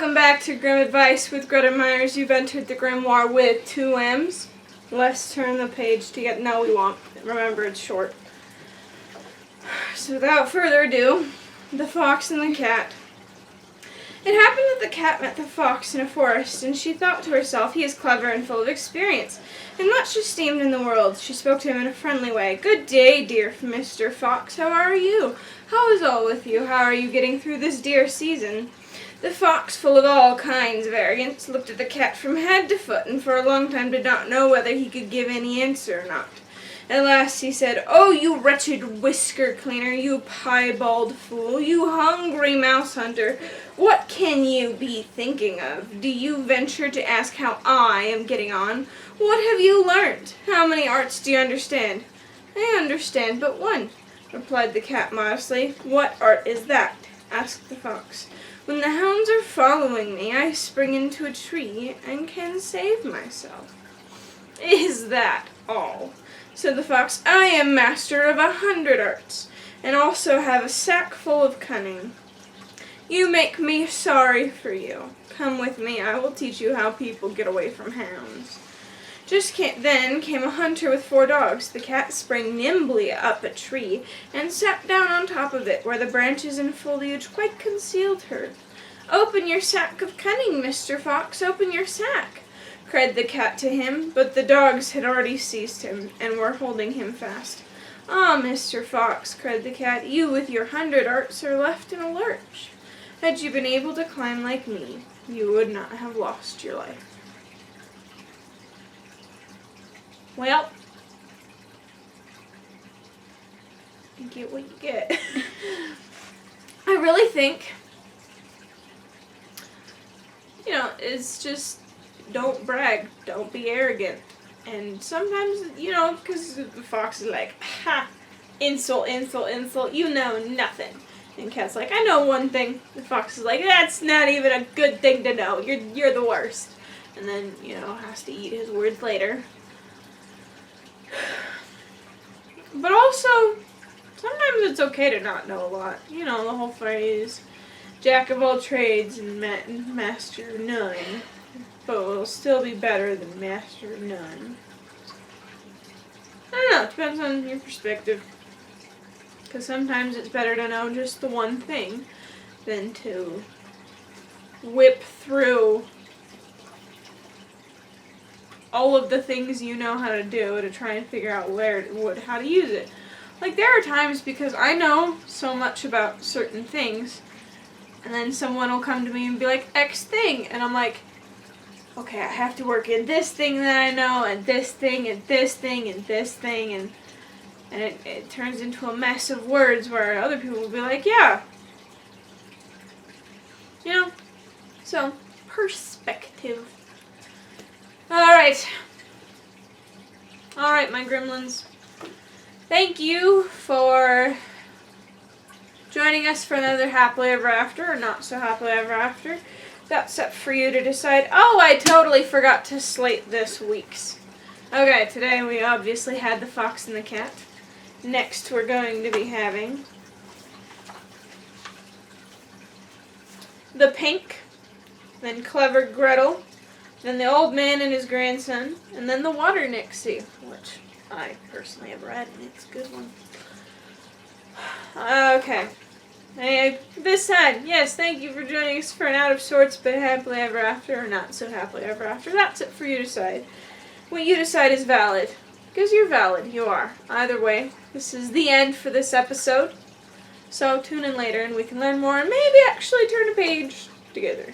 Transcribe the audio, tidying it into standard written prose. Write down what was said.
Welcome back to Grim Advice with Gretta Myers. You've entered the grimoire with 2 M's. Let's turn the page to get... No, we won't. Remember, it's short. So without further ado, the fox and the cat. It happened that the cat met the fox in a forest, and she thought to herself, he is clever and full of experience, and much esteemed in the world. She spoke to him in a friendly way. Good day, dear Mr. Fox. How are you? How is all with you? How are you getting through this dear season? The fox, full of all kinds of arrogance, looked at the cat from head to foot, and for a long time did not know whether he could give any answer or not. At last he said, "Oh, you wretched whisker cleaner, you piebald fool, you hungry mouse hunter, what can you be thinking of? Do you venture to ask how I am getting on? What have you learnt? How many arts do you understand?" "I understand but one," replied the cat modestly. "What art is that?" asked the fox. "When the hounds are following me, I spring into a tree and can save myself." "Is that all?" said the fox. "I am master of 100 arts, and also have a sack full of cunning. You make me sorry for you. Come with me, I will teach you how people get away from hounds." Then came a hunter with 4 dogs. The cat sprang nimbly up a tree, and sat down on top of it, where the branches and foliage quite concealed her. "Open your sack of cunning, Mr. Fox, open your sack," cried the cat to him, but the dogs had already seized him, and were holding him fast. "Ah, Mr. Fox," cried the cat, "you with your 100 arts are left in a lurch. Had you been able to climb like me, you would not have lost your life." Well, you get what you get. I really think, it's just, don't brag, don't be arrogant. And sometimes, because the fox is like, "Ha, insult, insult, insult, you know nothing." And cat's like, "I know one thing." The fox is like, "That's not even a good thing to know, you're the worst." And then, has to eat his words later. But also, sometimes it's okay to not know a lot. The whole phrase, jack of all trades and master of none, but will still be better than master of none. I don't know, it depends on your perspective. Because sometimes it's better to know just the one thing than to whip through all of the things you know how to do to try and figure out how to use it. Like, there are times, because I know so much about certain things, and then someone will come to me and be like, X thing, and I'm like, okay, I have to work in this thing that I know, and this thing, and this thing, and this thing, and it turns into a mess of words where other people will be like, yeah. So, perspective. Alright, my gremlins. Thank you for joining us for another Happily Ever After, or Not So Happily Ever After. That's up for you to decide. Oh, I totally forgot to slate this week's. Okay, today we obviously had the fox and the cat. Next we're going to be having the pink, then Clever Gretel, then the old man and his grandson, and then the water nixie, which I personally have read, and it's a good one. Okay. Hey, this side, yes, thank you for joining us for an out of sorts but happily ever after, or not so happily ever after. That's it for you to decide. What you decide is valid. Because you're valid, you are. Either way, this is the end for this episode. So tune in later and we can learn more and maybe actually turn a page together.